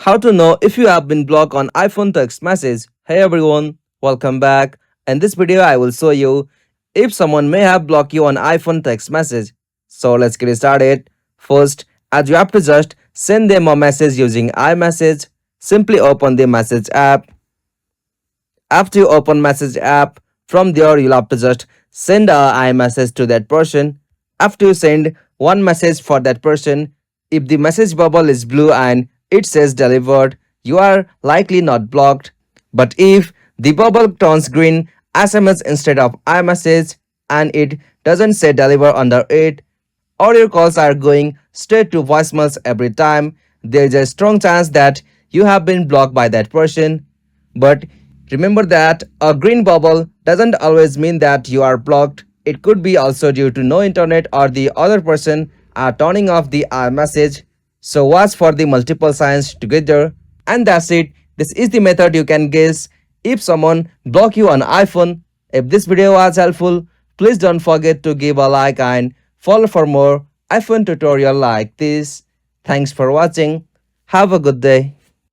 How to know if you have been blocked on iPhone text message. Hey everyone, welcome back. In this video, I will show you if someone may have blocked you on iPhone text message. So let's get started. First, as you have to just send them a message using iMessage, simply open the message app. After you open message app, from there you'll have to just send a iMessage to that person. After you send one message for that person, if the message bubble is blue and it says delivered, you are likely not blocked. But if the bubble turns green, SMS instead of iMessage, and it doesn't say deliver under it, or your calls are going straight to voicemails every time, there's a strong chance that you have been blocked by that person. But remember that a green bubble doesn't always mean that you are blocked. It could be also due to no internet or the other person are turning off the message. So watch for the multiple signs together. And that's it. This is the method you can guess if someone block you on iPhone. If this video was helpful, please don't forget to give a like and follow for more iPhone tutorial like this. Thanks for watching. Have a good day.